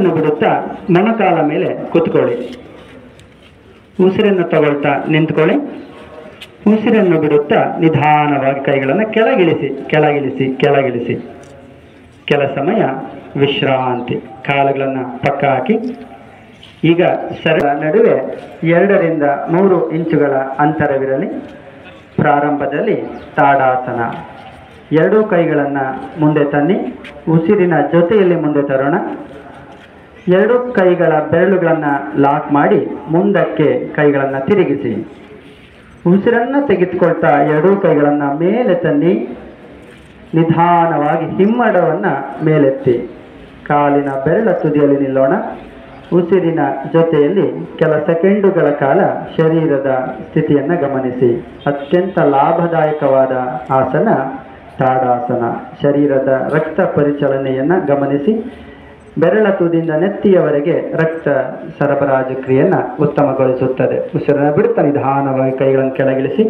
ಉಸಿರನ್ನು ಬಿಡುತ್ತಾ ಮೊಣಕಾಲ ಮೇಲೆ ಕೂತ್ಕೊಳ್ಳಿ. ಉಸಿರನ್ನು ತಗೊಳ್ತಾ ನಿಂತ್ಕೊಳ್ಳಿ. ಉಸಿರನ್ನು ಬಿಡುತ್ತಾ ನಿಧಾನವಾಗಿ ಕೈಗಳನ್ನು ಕೆಳಗಿಳಿಸಿ ಕೆಳಗಿಳಿಸಿ ಕೆಳಗಿಳಿಸಿ. ಕೆಲ ಸಮಯ ವಿಶ್ರಾಂತಿ. ಕಾಲುಗಳನ್ನು ಪಕ್ಕ ಹಾಕಿ. ಈಗ ನಡುವೆ 2 ರಿಂದ 3 ಇಂಚುಗಳ ಅಂತರವಿರಲಿ. ಪ್ರಾರಂಭದಲ್ಲಿ ತಾಡಾಸನ. 2 ಕೈಗಳನ್ನು ಮುಂದೆ ತನ್ನಿ. ಉಸಿರಿನ ಜೊತೆಯಲ್ಲಿ ಮುಂದೆ ತರೋಣ. 2 ಕೈಗಳ ಬೆರಳುಗಳನ್ನು ಲಾಕ್ ಮಾಡಿ ಮುಂದಕ್ಕೆ ಕೈಗಳನ್ನು ತಿರುಗಿಸಿ. ಉಸಿರನ್ನು ತೆಗೆದುಕೊಳ್ತಾ 2 ಕೈಗಳನ್ನು ಮೇಲೆ ತನ್ನಿ. ನಿಧಾನವಾಗಿ ಹಿಮ್ಮಡವನ್ನು ಮೇಲೆತ್ತಿ ಕಾಲಿನ ಬೆರಳ ತುದಿಯಲ್ಲಿ ನಿಲ್ಲೋಣ. ಉಸಿರಿನ ಜೊತೆಯಲ್ಲಿ ಕೆಲ ಸೆಕೆಂಡುಗಳ ಕಾಲ ಶರೀರದ ಸ್ಥಿತಿಯನ್ನು ಗಮನಿಸಿ. ಅತ್ಯಂತ ಲಾಭದಾಯಕವಾದ ಆಸನ ತಾಡಾಸನ. ಶರೀರದ ರಕ್ತ ಪರಿಚಲನೆಯನ್ನು ಗಮನಿಸಿ ಬೆರಳ ತುದಿಯಿಂದ ನೆತ್ತಿಯವರೆಗೆ ರಕ್ತ ಸರಬರಾಜು ಕ್ರಿಯೆಯನ್ನು ಉತ್ತಮಗೊಳಿಸುತ್ತದೆ. ಉಸಿರನ್ನು ಬಿಡುತ್ತಾ ನಿಧಾನವಾಗಿ ಕೈಗಳನ್ನು ಕೆಳಗಿಳಿಸಿ.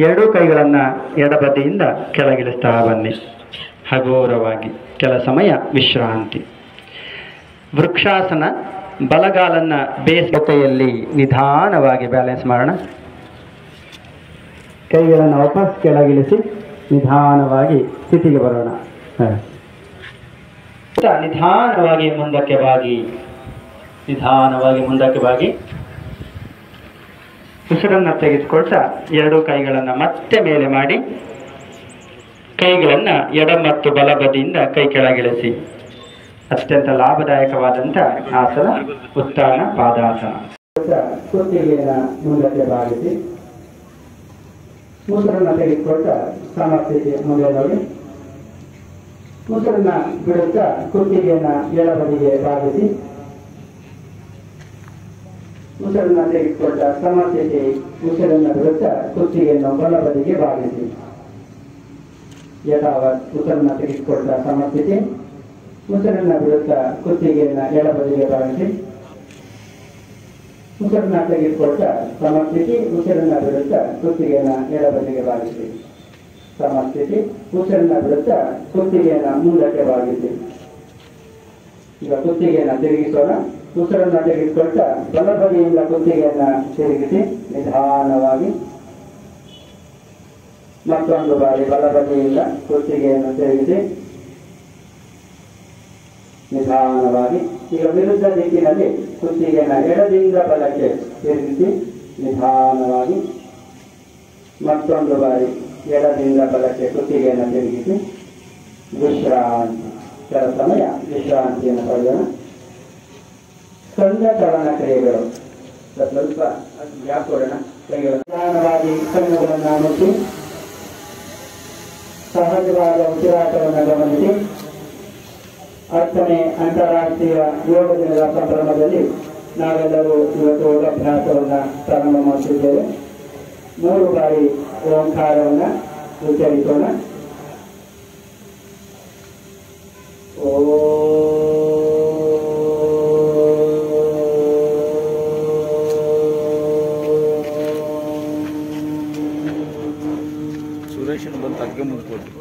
2 ಕೈಗಳನ್ನು ಎಡಬದಿಯಿಂದ ಕೆಳಗಿಳಿಸ್ತಾ ಬನ್ನಿ. ಹಗುರವಾಗಿ ಕೆಲ ಸಮಯ ವಿಶ್ರಾಂತಿ. ವೃಕ್ಷಾಸನ. ಬಲಗಾಲನ್ನು ಬೇಸತೆಯಲ್ಲಿ ನಿಧಾನವಾಗಿ ಬ್ಯಾಲೆನ್ಸ್ ಮಾಡೋಣ. ಕೈಗಳನ್ನು ವಾಪಸ್ ಕೆಳಗಿಳಿಸಿ ನಿಧಾನವಾಗಿ ಸ್ಥಿತಿಗೆ ಬರೋಣ. ನಿಧಾನವಾಗಿ ಮುಂದಕ್ಕೆ ಬಾಗಿ. ನಿಧಾನವಾಗಿ ಮುಂದಕ್ಕೆ ಬಾಗಿ. ಉಸಿರನ್ನು ತೆಗೆದುಕೊಳ್ತಾ 2 ಕೈಗಳನ್ನು ಮತ್ತೆ ಮೇಲೆ ಮಾಡಿ ಕೈಗಳನ್ನು ಎಡ ಮತ್ತು ಬಲಬದಿಯಿಂದ ಕೈ ಕೆಳಗಿಳಿಸಿ. ಅತ್ಯಂತ ಲಾಭದಾಯಕವಾದಂಥ ಆಸನ ಉತ್ಥಾನ ಪಾದಾಸನ. ಕುತ್ತಿಗೆಯನ್ನು ಮುಂದಕ್ಕೆ ಬಾಗಿಸಿ ಉಸಿರನ್ನು ತೆಗೆದುಕೊಳ್ತಾ ಸಮಸ್ಥಿತಿ ಮುಂದೆ ನೋಡಿ. ಉಸಿರನ್ನು ಬಿಡುತ್ತಾ ಕುತ್ತಿಗೆಯನ್ನು ಎಡಬದಿಗೆ ಬಾಗಿಸಿ. ಉಸಿರನ್ನು ತೆಗೆದುಕೊಳ್ತಾ ಸಮಸ್ಥಿತಿ. ಉಸಿರನ್ನು ಬಿಡುತ್ತಾ ಕುತ್ತಿಗೆಯನ್ನು ಬಲಬದಿಗೆ ಬಾಗಿಸಿ. ಯಥಾವತ್ ಉಸಿರನ್ನು ತೆಗೆದುಕೊಳ್ತಾ ಸಮಸ್ಥಿತಿ. ಉಸಿರನ್ನು ಬಿಡುತ್ತಾ ಕುತ್ತಿಗೆಯನ್ನು ಎಡಬದಿಗೆ ಬಾಗಿಸಿ. ಉಸಿರನ್ನು ತೆಗೆದುಕೊಳ್ತಾ ಸಮಸ್ಥಿತಿ. ಉಸಿರನ್ನು ಬಿಡುತ್ತಾ ಕುತ್ತಿಗೆಯನ್ನು ಎಡಬದಿಗೆ ಬಾಗಿಸಿ. ಸಮಸ್ಥಿತಿ. ಉಸಿರನ್ನು ಬಿಡುತ್ತಾ ಕುತ್ತಿಗೆಯನ್ನು ಮುಂದಕ್ಕೆ ಬಾಗಿಸಿ. ಈಗ ಕುತ್ತಿಗೆಯನ್ನು ತಿರುಗಿಸೋಣ. ಉಸಿರನ್ನು ತೆಗೆದುಕೊಳ್ತಾ ಬಲಬದಿಯಿಂದ ಕುತ್ತಿಗೆಯನ್ನು ತಿರುಗಿಸಿ ನಿಧಾನವಾಗಿ. ಮತ್ತೊಂದು ಬಾರಿ ಬಲಬದಿಯಿಂದ ಕುತ್ತಿಗೆಯನ್ನು ತಿರುಗಿಸಿ ನಿಧಾನವಾಗಿ. ಈಗ ವಿರುದ್ಧ ದಿಕ್ಕಿನಲ್ಲಿ ಕುತ್ತಿಗೆಯನ್ನು ಎಡದಿಂದ ಬಲಕ್ಕೆ ತಿರುಗಿಸಿ ನಿಧಾನವಾಗಿ. ಮತ್ತೊಂದು ಬಾರಿ ಎಡದಿಂದ ಬಲಕ್ಕೆ ಕುತ್ತಿಗೆಯನ್ನು ತಿರುಗಿಸಿ ವಿಶ್ರಾಂತಿ. ಕೆಲ ಸಮಯ ವಿಶ್ರಾಂತಿಯನ್ನು ಪಡೆಯೋಣ. ಸಂಘಚಲನ ಕ್ರಿಯೆಗಳು. ಸ್ವಲ್ಪ ಗ್ಯಾಪ್ ಕೊಡೋಣ. ಕೈಗಳು ನಿಧಾನವಾಗಿ ಕಣ್ಣುಗಳನ್ನು ಮುಚ್ಚಿ ಸಹಜವಾದ ಉಸಿರಾಟವನ್ನು ಗಮನಿಸಿ. 10ನೇ ಅಂತಾರಾಷ್ಟ್ರೀಯ ಯೋಗ ದಿನದ ಸಂಭ್ರಮದಲ್ಲಿ ನಾವೆಲ್ಲರೂ ಇವತ್ತು ಯೋಗಾಭ್ಯಾಸವನ್ನು ಪ್ರಾರಂಭ ಮಾಡುತ್ತಿದ್ದೇವೆ. 3 ಬಾರಿ ಓಂಕಾರವನ್ನು ಉಚ್ಚರಿಸೋಣ. ಸುರೇಶನ್ ಬಂದು ಅಗ್ಗೆ ಮುಂದ್ಕೊಟ್ಟು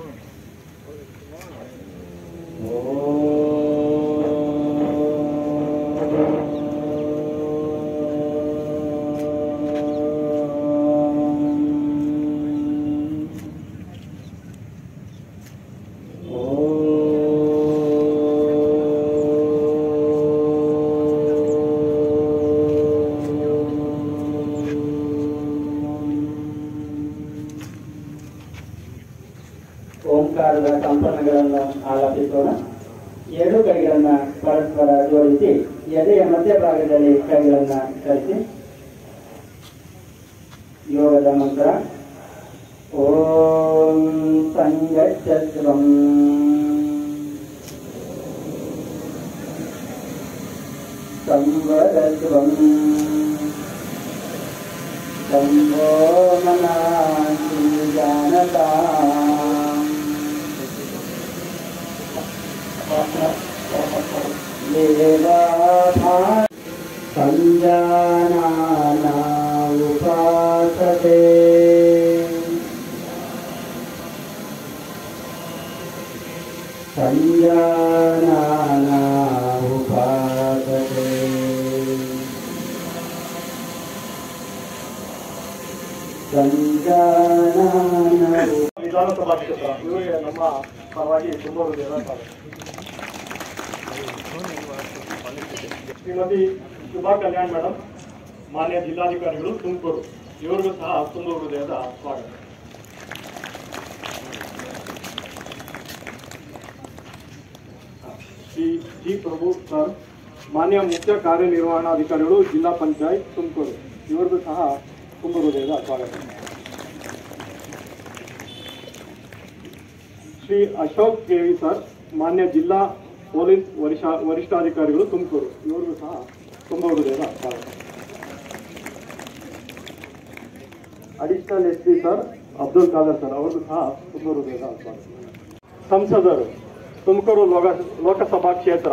ಓಂಕಾರದ ಕಂಪನಗಳನ್ನು ಆಲಾಪಿಸೋಣ. 2 ಕೈಗಳನ್ನು ಪರಸ್ಪರ ಜೋಡಿಸಿ ಎದೆಯ ಮಧ್ಯಭಾಗದಲ್ಲಿ ಕೈಗಳನ್ನು ಕಳಿಸಿ. ಯೋಗದ ಮಂತ್ರ ಓಂ ಸಂಗಚ್ಚತ್ವಂ ಸಂವರತ್ವಂ ಸಂಭೋ ಮನಾಂತಿ ಜಾನತಾ ಸಂಜಾನಾನಾ ಉಪಾಸತೆ. ಸಂಜಾನಾನಾ ಉಪಾಸತೆ. ವಿಧಾನಸಭಾ ಕ್ಷೇತ್ರ ಇವರಿಗೆ ನಮ್ಮ ಪರವಾಗಿ ತುಂಬ ಹೃದಯದ ಶ್ರೀಮತಿ ಶುಭಾ ಕಲ್ಯಾಣ್ ಮೇಡಮ್, ಮಾನ್ಯ ಜಿಲ್ಲಾಧಿಕಾರಿಗಳು ತುಮಕೂರು, ಇವರಿಗೂ ಸಹ ತುಂಬ ಹೃದಯದ ಸ್ವಾಗತ. ಶ್ರೀ ಜಿ ಪ್ರಭು ಸರ್, ಮಾನ್ಯ ಮುಖ್ಯ ಕಾರ್ಯನಿರ್ವಹಣಾಧಿಕಾರಿಗಳು, ಜಿಲ್ಲಾ ಪಂಚಾಯತ್ ತುಮಕೂರು, ಇವರಿಗೂ ಸಹ ತುಂಬ ಹೃದಯದ ಸ್ವಾಗತ. ಶ್ರೀ ಅಶೋಕ್ ಕೆವಿ ಸರ್, ಮಾನ್ಯ ಜಿಲ್ಲಾ ಪೊಲೀಸ್ ವರಿಷ್ಠಾಧಿಕಾರಿಗಳು ತುಮಕೂರು, ಇವರಿಗೂ ಸಹ ತುಂಬ ಹೃದಯದ ಸ್ವಾಗತ. Additional SP sir Abdul Khader sir, ಅವರಿಗೂ ಸಹ ತುಂಬ ಹೃದಯದ ಸ್ವಾಗತ. ಸಂಸದರು ತುಮಕೂರು ಲೋಕಸಭಾ ಕ್ಷೇತ್ರ,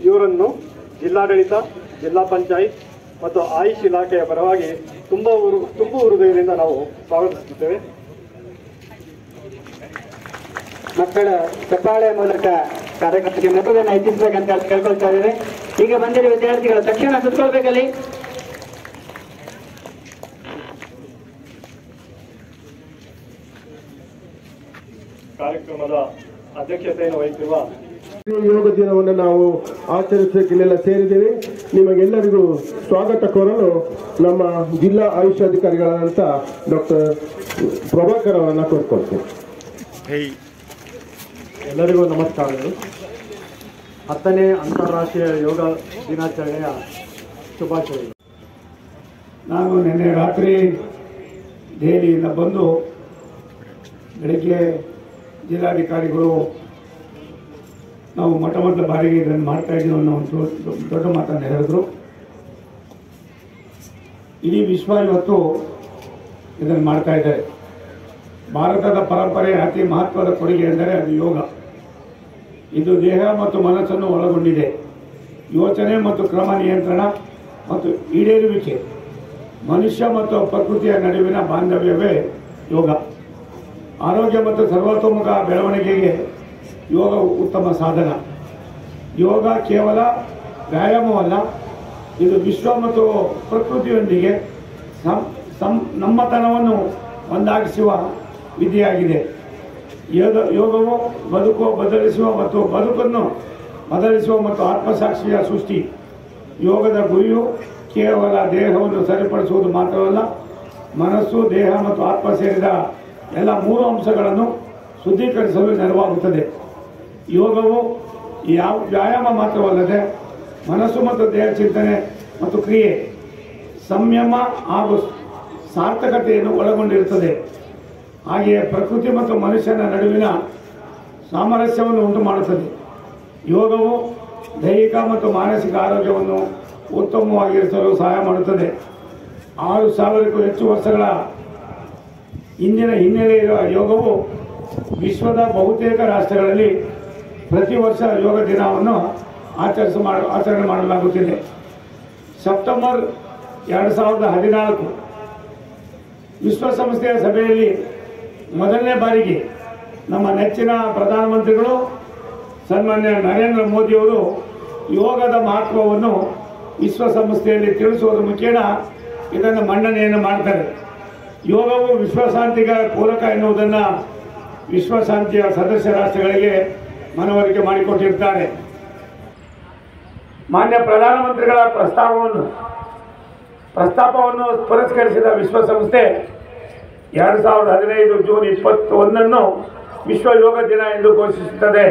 ಇವರನ್ನು ಜಿಲ್ಲಾಡಳಿತ, ಜಿಲ್ಲಾ ಪಂಚಾಯತ್ ಮತ್ತು ಆಯುಷ್ ಇಲಾಖೆಯ ಪರವಾಗಿ ತುಂಬ ಹೃದಯದಿಂದ ನಾವು ಸ್ವಾಗತಿಸುತ್ತೇವೆ. ಮಕ್ಕಳ ಚಪ್ಪಾಳೆ ಮೂಲಕ ಕಾರ್ಯಕ್ರಮಕ್ಕೆ ಮೆರುಗನ್ನು ಹೆಚ್ಚಿಸಬೇಕಂತ ಕೇಳ್ಕೊಳ್ತಾ ಇದ್ದೇವೆ. ಈಗ ಬಂದಿರುವ ವಿದ್ಯಾರ್ಥಿಗಳು ತಕ್ಷಣ ಸುತ್ತಕೊಳ್ಬೇಕಲ್ಲಿ. ಕಾರ್ಯಕ್ರಮದ ಅಧ್ಯಕ್ಷತೆಯನ್ನು ವಹಿಸಿರುವ ಯೋಗ ದಿನವನ್ನು ನಾವು ಆಚರಿಸಕ್ಕೆ ಇಲ್ಲೆಲ್ಲ ಸೇರಿದ್ದೇವೆ. ನಿಮಗೆಲ್ಲರಿಗೂ ಸ್ವಾಗತ ಕೋರಲು ನಮ್ಮ ಜಿಲ್ಲಾ ಆಯುಷ್ ಅಧಿಕಾರಿಗಳಾದಂಥ ಡಾಕ್ಟರ್ ಪ್ರಭಾಕರ್ ಅವರನ್ನು ಕೋರ್ಕೊಳ್ತೇವೆ. ಎಲ್ಲರಿಗೂ ನಮಸ್ಕಾರಗಳು. 10ನೇ ಅಂತಾರಾಷ್ಟ್ರೀಯ ಯೋಗ ದಿನಾಚರಣೆಯ ಶುಭಾಶಯಗಳು. ನಾನು ನಿನ್ನೆ ರಾತ್ರಿ ದೆಹಲಿಯಿಂದ ಬಂದು ಬೆಳಗ್ಗೆ ಜಿಲ್ಲಾಧಿಕಾರಿಗಳು ನಾವು ಮೊಟ್ಟ ಬಾರಿಗೆ ಇದನ್ನು ಮಾಡ್ತಾ ಇದ್ದೀವಿ ಅನ್ನೋ ಒಂದು ದೊಡ್ಡ ಮಾತನ್ನು ಹೇಳಿದ್ರು. ಇಡೀ ವಿಶ್ವ ಇವತ್ತು ಇದನ್ನು ಮಾಡ್ತಾ ಇದ್ದಾರೆ. ಭಾರತದ ಪರಂಪರೆಯ ಅತಿ ಮಹತ್ವದ ಕೊಡುಗೆ ಎಂದರೆ ಅದು ಯೋಗ. ಇದು ದೇಹ ಮತ್ತು ಮನಸ್ಸನ್ನು ಒಳಗೊಂಡಿದೆ. ಯೋಚನೆ ಮತ್ತು ಕ್ರಮ ನಿಯಂತ್ರಣ ಮತ್ತು ಈಡೇರುವಿಕೆ, ಮನುಷ್ಯ ಮತ್ತು ಪ್ರಕೃತಿಯ ನಡುವಿನ ಬಾಂಧವ್ಯವೇ ಯೋಗ. ಆರೋಗ್ಯ ಮತ್ತು ಸರ್ವತೋಮುಖ ಬೆಳವಣಿಗೆಗೆ ಯೋಗ ಉತ್ತಮ ಸಾಧನ. ಯೋಗ ಕೇವಲ ವ್ಯಾಯಾಮವಲ್ಲ, ಇದು ವಿಶ್ವ ಮತ್ತು ಪ್ರಕೃತಿಯೊಂದಿಗೆ ನಮ್ಮತನವನ್ನು ಒಂದಾಗಿಸುವ ವಿಧಿಯಾಗಿದೆ. ಯೋಗವು ಬದುಕನ್ನು ಬದಲಿಸುವ ಮತ್ತು ಆತ್ಮಸಾಕ್ಷಿಯ ಸೃಷ್ಟಿ. ಯೋಗದ ಗುರಿಯು ಕೇವಲ ದೇಹವನ್ನು ಸರಿಪಡಿಸುವುದು ಮಾತ್ರವಲ್ಲ, ಮನಸ್ಸು, ದೇಹ ಮತ್ತು ಆತ್ಮ ಸೇರಿದ ಎಲ್ಲ 3 ಅಂಶಗಳನ್ನು ಶುದ್ಧೀಕರಿಸಲು ನೆರವಾಗುತ್ತದೆ. ಯೋಗವು ವ್ಯಾಯಾಮ ಮಾತ್ರವಲ್ಲದೆ ಮನಸ್ಸು ಮತ್ತು ದೇಹ ಚಿಂತನೆ ಮತ್ತು ಕ್ರಿಯೆ, ಸಂಯಮ ಹಾಗೂ ಸಾರ್ಥಕತೆಯನ್ನು ಒಳಗೊಂಡಿರುತ್ತದೆ. ಹಾಗೆಯೇ ಪ್ರಕೃತಿ ಮತ್ತು ಮನುಷ್ಯನ ನಡುವಿನ ಸಾಮರಸ್ಯವನ್ನು ಉಂಟು ಮಾಡುತ್ತದೆ. ಯೋಗವು ದೈಹಿಕ ಮತ್ತು ಮಾನಸಿಕ ಆರೋಗ್ಯವನ್ನು ಉತ್ತಮವಾಗಿರಿಸಲು ಸಹಾಯ ಮಾಡುತ್ತದೆ. 6000ಕ್ಕೂ ಹೆಚ್ಚು ವರ್ಷಗಳ ಇಂದಿನ ಹಿನ್ನೆಲೆ ಇರುವ ಯೋಗವು ವಿಶ್ವದ ಬಹುತೇಕ ರಾಷ್ಟ್ರಗಳಲ್ಲಿ ಪ್ರತಿ ವರ್ಷ ಯೋಗ ದಿನವನ್ನು ಆಚರಣೆ ಮಾಡಲಾಗುತ್ತಿದೆ. ಸೆಪ್ಟೆಂಬರ್ 2014 ವಿಶ್ವಸಂಸ್ಥೆಯ ಸಭೆಯಲ್ಲಿ ಮೊದಲನೇ ಬಾರಿಗೆ ನಮ್ಮ ನೆಚ್ಚಿನ ಪ್ರಧಾನಮಂತ್ರಿಗಳು ಸನ್ಮಾನ್ಯ ನರೇಂದ್ರ ಮೋದಿಯವರು ಯೋಗದ ಮಹತ್ವವನ್ನು ವಿಶ್ವಸಂಸ್ಥೆಯಲ್ಲಿ ತಿಳಿಸುವುದರ ಮುಖೇನ ಇದನ್ನು ಮನ್ನಣೆಯನ್ನು ಮಾಡ್ತಾರೆ. ಯೋಗವು ವಿಶ್ವಶಾಂತಿಗೆ ಪೂರಕ ಎನ್ನುವುದನ್ನು ವಿಶ್ವಶಾಂತಿಯ ಸದಸ್ಯ ರಾಷ್ಟ್ರಗಳಿಗೆ ಮನವರಿಕೆ ಮಾಡಿಕೊಟ್ಟಿರ್ತಾರೆ. ಮಾನ್ಯ ಪ್ರಧಾನಮಂತ್ರಿಗಳ ಪ್ರಸ್ತಾಪವನ್ನು ಪುರಸ್ಕರಿಸಿದ ವಿಶ್ವಸಂಸ್ಥೆ 2015 ಜೂನ್ 21 ವಿಶ್ವ ಯೋಗ ದಿನ ಎಂದು ಘೋಷಿಸುತ್ತದೆ.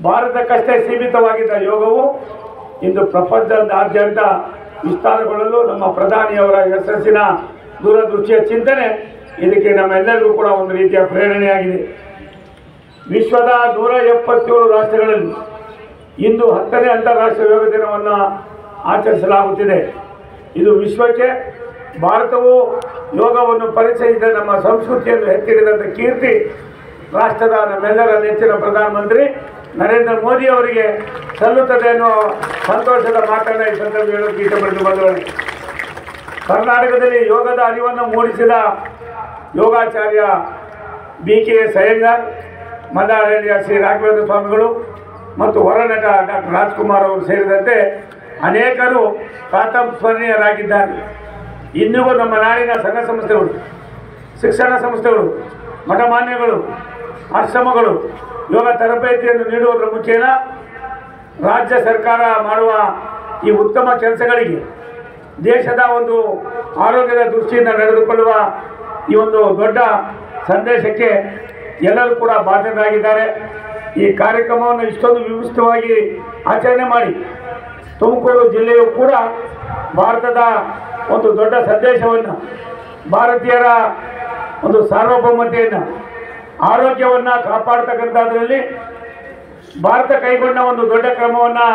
ಭಾರತಕ್ಕಷ್ಟೇ ಸೀಮಿತವಾಗಿದ್ದ ಯೋಗವು ಇಂದು ಪ್ರಪಂಚದಾದ್ಯಂತ ವಿಸ್ತಾರಗೊಳ್ಳಲು ನಮ್ಮ ಪ್ರಧಾನಿಯವರ ಯಶಸ್ಸಿನ ದೂರದೃಷ್ಟಿಯ ಚಿಂತನೆ ಇದಕ್ಕೆ ನಮ್ಮೆಲ್ಲರಿಗೂ ಕೂಡ ಒಂದು ರೀತಿಯ ಪ್ರೇರಣೆಯಾಗಿದೆ. ವಿಶ್ವದ 177 ರಾಷ್ಟ್ರಗಳಲ್ಲಿ ಇಂದು 10ನೇ ಅಂತಾರಾಷ್ಟ್ರೀಯ ಯೋಗ ದಿನವನ್ನು ಆಚರಿಸಲಾಗುತ್ತಿದೆ. ಇದು ವಿಶ್ವಕ್ಕೆ ಭಾರತವು ಯೋಗವನ್ನು ಪರಿಚಯಿಸಿದ ನಮ್ಮ ಸಂಸ್ಕೃತಿಯನ್ನು ಎತ್ತಿರಿದಂಥ ಕೀರ್ತಿ ರಾಷ್ಟ್ರದ ನಮ್ಮೆಲ್ಲರ ನೆಚ್ಚಿನ ಪ್ರಧಾನಮಂತ್ರಿ ನರೇಂದ್ರ ಮೋದಿ ಅವರಿಗೆ ಸಲ್ಲುತ್ತದೆ ಎನ್ನುವ ಸಂತೋಷದ ಮಾತನ್ನು ಈ ಸಂದರ್ಭ ಹೇಳೋಕೆ ಇಷ್ಟಪಟ್ಟು ಬಂದವರು. ಕರ್ನಾಟಕದಲ್ಲಿ ಯೋಗದ ಅರಿವನ್ನು ಮೂಡಿಸಿದ ಯೋಗಾಚಾರ್ಯ BKS ಅಯ್ಯಂಗಾರ್, ಮಲ್ಲಾರಹಳ್ಳಿಯ ಶ್ರೀ ರಾಘವೇಂದ್ರ ಸ್ವಾಮಿಗಳು ಮತ್ತು ಹೊರನಟ ಡಾಕ್ಟರ್ ರಾಜ್ಕುಮಾರ್ ಅವರು ಸೇರಿದಂತೆ ಅನೇಕರು ಪ್ರಾತಃಸ್ಮರಣೀಯರಾಗಿದ್ದಾರೆ. ಇನ್ನೂ ನಮ್ಮ ನಾಡಿನ ಸಂಘ ಸಂಸ್ಥೆಗಳು ಶಿಕ್ಷಣ ಸಂಸ್ಥೆಗಳು, ಮಠಮಾನ್ಯಗಳು, ಆಶ್ರಮಗಳು ಯೋಗ ತರಬೇತಿಯನ್ನು ನೀಡುವುದರ ಮುಖೇನ ರಾಜ್ಯ ಸರ್ಕಾರ ಮಾಡುವ ಈ ಉತ್ತಮ ಕೆಲಸಗಳಿಗೆ ದೇಶದ ಒಂದು ಆರೋಗ್ಯದ ದೃಷ್ಟಿಯಿಂದ ನಡೆದುಕೊಳ್ಳುವ ಈ ಒಂದು ದೊಡ್ಡ ಸಂದೇಶಕ್ಕೆ ಎಲ್ಲರೂ ಕೂಡ ಬಾಧ್ಯರಾಗಿದ್ದಾರೆ. ಈ ಕಾರ್ಯಕ್ರಮವನ್ನು ಇಷ್ಟೊಂದು ವ್ಯವಸ್ಥಿತವಾಗಿ ಆಚರಣೆ ಮಾಡಿ ತುಮಕೂರು ಜಿಲ್ಲೆಯು ಕೂಡ ಭಾರತದ ಒಂದು ದೊಡ್ಡ ಸಂದೇಶವನ್ನು, ಭಾರತೀಯರ ಒಂದು ಸಾರ್ವಭೌಮತೆಯನ್ನು, ಆರೋಗ್ಯವನ್ನು ಕಾಪಾಡ್ತಕ್ಕಂಥದ್ರಲ್ಲಿ ಭಾರತ ಕೈಗೊಂಡ ಒಂದು ದೊಡ್ಡ ಕ್ರಮವನ್ನು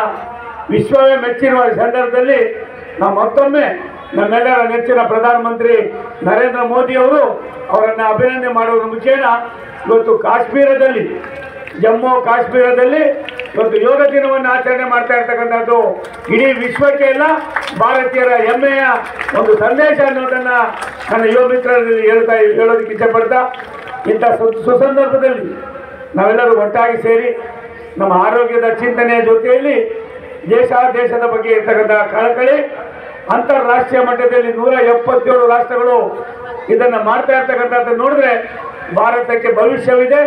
ವಿಶ್ವವೇ ಮೆಚ್ಚಿರುವ ಸಂದರ್ಭದಲ್ಲಿ ನಾವು ಮತ್ತೊಮ್ಮೆ ನಮ್ಮೆಲ್ಲರ ನೆಚ್ಚಿನ ಪ್ರಧಾನಮಂತ್ರಿ ನರೇಂದ್ರ ಮೋದಿಯವರು ಅವರನ್ನು ಅಭಿನಂದನೆ ಮಾಡುವುದರ ಮುಖೇನ ಇವತ್ತು ಕಾಶ್ಮೀರದಲ್ಲಿ, ಜಮ್ಮು ಕಾಶ್ಮೀರದಲ್ಲಿ ಇವತ್ತು ಯೋಗ ದಿನವನ್ನು ಆಚರಣೆ ಮಾಡ್ತಾ ಇರ್ತಕ್ಕಂಥದ್ದು ಇಡೀ ವಿಶ್ವಕ್ಕೆ ಎಲ್ಲ ಭಾರತೀಯರ ಹೆಮ್ಮೆಯ ಒಂದು ಸಂದೇಶ ಅನ್ನೋದನ್ನು ನನ್ನ ಯುವ ಮಿತ್ರರಲ್ಲಿ ಹೇಳೋದಕ್ಕೆ ಇಷ್ಟಪಡ್ತಾ, ಇಂಥ ಸುಸಂದರ್ಭದಲ್ಲಿ ನಾವೆಲ್ಲರೂ ಒಟ್ಟಾಗಿ ಸೇರಿ ನಮ್ಮ ಆರೋಗ್ಯದ ಚಿಂತನೆಯ ಜೊತೆಯಲ್ಲಿ ದೇಶದ ಬಗ್ಗೆ ಇರ್ತಕ್ಕಂಥ ಕಳಕಳಿ, ಅಂತಾರಾಷ್ಟ್ರೀಯ ಮಟ್ಟದಲ್ಲಿ 177 ರಾಷ್ಟ್ರಗಳು ಇದನ್ನು ಮಾಡ್ತಾ ಇರ್ತಕ್ಕಂಥದ್ದು ನೋಡಿದ್ರೆ ಭಾರತಕ್ಕೆ ಭವಿಷ್ಯವಿದೆ,